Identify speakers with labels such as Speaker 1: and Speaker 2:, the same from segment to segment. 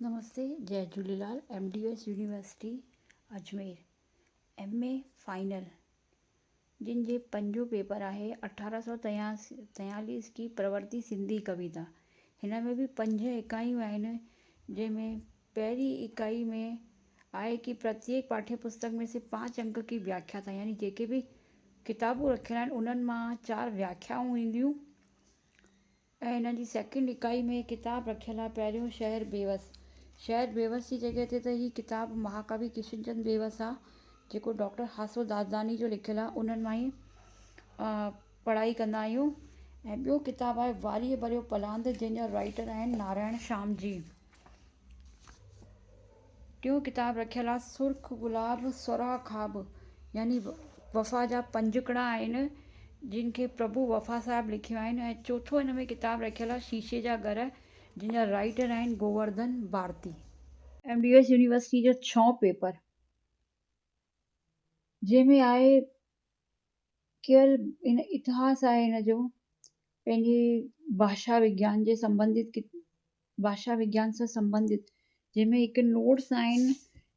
Speaker 1: नमस्ते, जय Jhulelal. MDS university Ajmer MA final जिन जे पंजो पेपर आहे 1843 की प्रवृत्ति सिंधी कविता। हिन में बि 5 इकाइयूं आहिनि, जंहिंमें पहिरीं इकाई में आहे कि प्रत्येक पाठ्य पुस्तक में से 5 अंक की व्याख्या था, यानी जेके बि किताबूं रखियल आहिनि उन्हनि मां 4 व्याख्याऊं ईंदियूं। ऐं हिन जी सेकेंड इकाई में किताब रखियल आहे पहिरियों शहर बेवस। शहर बेवस जी जॻह ते त ही किताब महाकवि किशनचंद बेवस आहे, जेको डॉक्टर हासो दादलानी जो लिखियल आहे। उन्हनि मां ई पढ़ाई कंदा आहियूं। ऐं ॿियो किताबु आहे वारीअ भरियो पलांद, जंहिंजा राइटर आहिनि नारायण श्याम जी। टियों किताबु रखियल आहे सुर्ख गुलाब सुरा ख़्वाब, यानी वफ़ा जा 5 कड़ा आहिनि, जिन खे प्रभु वफ़ा साहिबु लिखिया आहिनि। ऐं चौथो हिन में किताबु रखियल आहे शीशे जा घर, जिन जा राइटर आहिनि गोवर्धन भारती। MDS यूनिवर्सिटी जो 6 पेपर, जंहिंमें आहे केवल इन इतिहास आहे, हिन जो पंहिंजे भाषा विज्ञान जे संबंधित भाषा विज्ञान सां संबंधित, जंहिंमें हिकु नोट्स आहिनि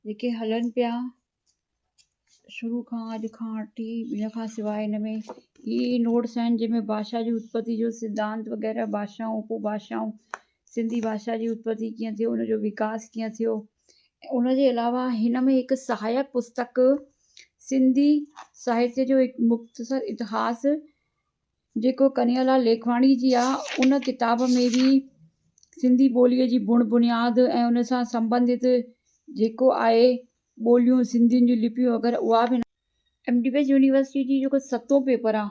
Speaker 1: जेके हलनि पिया शुरू खां अॼु खां वठी। इन खां सवाइ हिन में ई नोट्स आहिनि जंहिंमें भाषा जी उत्पत्ति जो सिद्धांत वग़ैरह, भाषाऊं उपभाषाऊं, सिंधी भाषा जी उत्पत्ति कीअं थियो, उनजो विकास कीअं थियो। उनजे अलावा हिन में हिकु सहायक पुस्तक सिंधी साहित्य जो हिकु मुख़्तसर इतिहास, जेको कन्हैयालाल लेखवाणी जी आहे, उन किताब में बि सिंधी ॿोलीअ जी बुण बुनियाद ऐं उन सां संबंधित जेको आहे ॿोलियूं, सिंधियुनि जी लिपियूं वग़ैरह, उहा बि। MDS यूनिवर्सिटी जी जेको 7 पेपर आहे,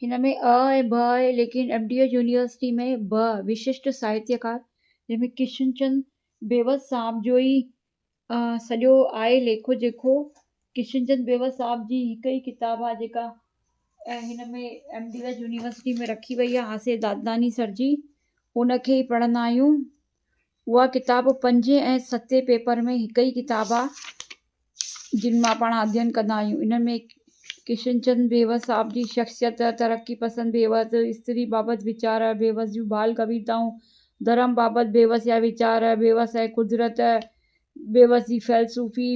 Speaker 1: हिन में अ ऐं ब आहे, लेकिन MDS यूनिवर्सिटी में ब विशिष्ट साहित्यकार, जंहिंमें किशनचंद बेवस साहब जो ई सॼो आहे लेखो, जेको किशनचंद बेवस साहब जी हिकु ई किताबु आहे जेका हिन में MDS यूनिवर्सिटी में रखी वई आहे, हासे दादलानी सर जी। उनखे ई पढ़ंदा आहियूं। उहा किताबु 5 ऐं 7 पेपर में हिकु ई किताबु आहे, जिन मां पाण अध्ययन कंदा आहियूं। इन में किशनचंद बेवस साहब जी शख़्सियत, तरक़ी पसंद बेवस, स्त्री बाबति वीचार, बेवस जूं बाल कविताऊं, धर्म बाबति बेवस जा वीचार, बेवस ऐं कुदरत, बेवस जी फ़िलसूफ़ी,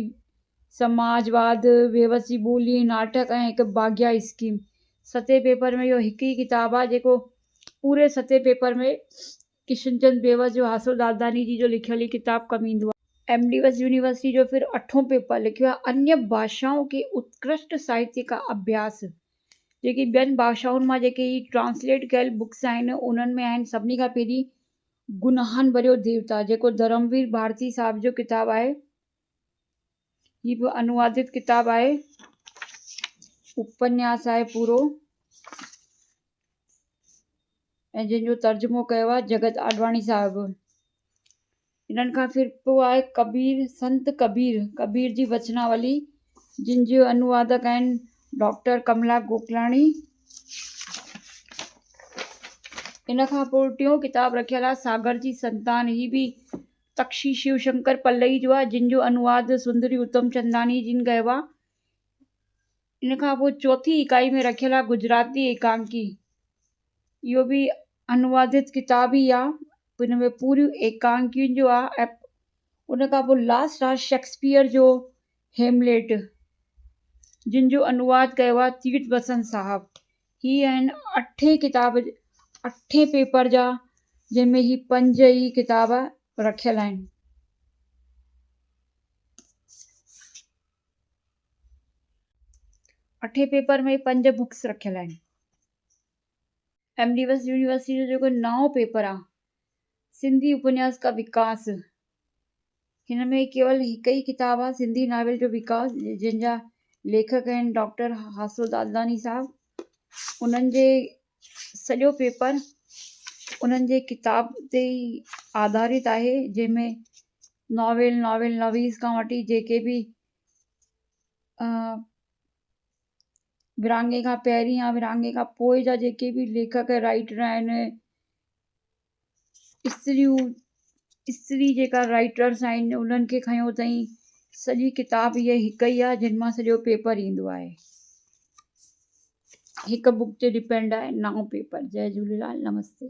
Speaker 1: समाजवाद, बेवस जी ॿोली, नाटक ऐं हिकु बाग़िया स्कीम। 7 पेपर में इहो हिकु ई किताबु आहे जेको पूरे 7 पेपर में किशनचंद बेवस जो हासो दादलानी जी जो लिखियल ई किताबु कमु ईंदो आहे। MDS यूनिवर्सिटी जो फिर 8 पेपर लिखियो आहे अन्य भाषाओं के उत्कृष्ट साहित्य का अभ्यास, जेकी ॿियनि भाषाउनि मां जेके ही ट्रांसलेट कयल बुक्स आहिनि, उन्हनि में आहिनि सभिनी खां पहिरीं गुनाहनि भरियो देवता, जेको धर्मवीर भारती साहब जो किताबु आहे। हीअ बि अनुवादित किताबु आहे, उपन्यास आहे पूरो, ऐं जंहिंजो तर्जुमो कयो आहे जगत आडवाणी साहिबु। इन्हनि खां फिर पोइ आहे कबीर, संत कबीर जी वचनावली, जिन जो अनुवादक आहिनि डॉक्टर कमला गोकलाणी। इन खां पोइ टियों किताबु रखियल आहे सागर जी संतान। ही बि तक्षी शिवशंकर पल्लई जो आहे, जिन जो अनुवाद सुंदरी उत्तम चंदानी जिन कयो आहे। इन खां पोइ चौथी इकाई में रखियल आहे गुजराती एकांकी। इहो बि अनुवादित किताब ई आहे, हिन में पूरियूं एकांकियुनि जो आहे। ऐं उन खां पोइ लास्ट आहे शेक्सपियर जो हेमलेट, जिन जो अनुवाद कयो आहे तीर्थ बसंत साहब। ही आहिनि 8 किताब, 8 पेपर जा, जंहिंमें ही 5 ई किताब रखियल आहिनि। अठे पेपर में 5 बुक्स रखियल आहिनि। MDS यूनिवर्सिटी जो जेको 9 पेपर आहे सिंधी उपन्यास का विकास, हिन में केवल हिकु ई किताबु आहे सिंधी नावल जो विकास, जंहिंजा लेखक आहिनि डॉक्टर हासो दादलानी साहब। उन्हनि जे सॼो पेपर उन्हनि जे किताब ते ई आधारित आहे, जंहिंमें नॉवेल नवीस खां वठी जेके बि विरांङे खां पहिरीं या विरांङे खां पोइ जा जेके बि लेखक राइटर आहिनि, स्त्री जेका राइटर्स आहिनि, उन्हनि खे खयों अथई। सॼी किताब इहा हिकु ई आहे, जिन मां सॼो पेपर ईंदो आहे। हिकु बुक ते डिपेंड आहे 9 पेपर। जय झूलेलाल, नमस्ते।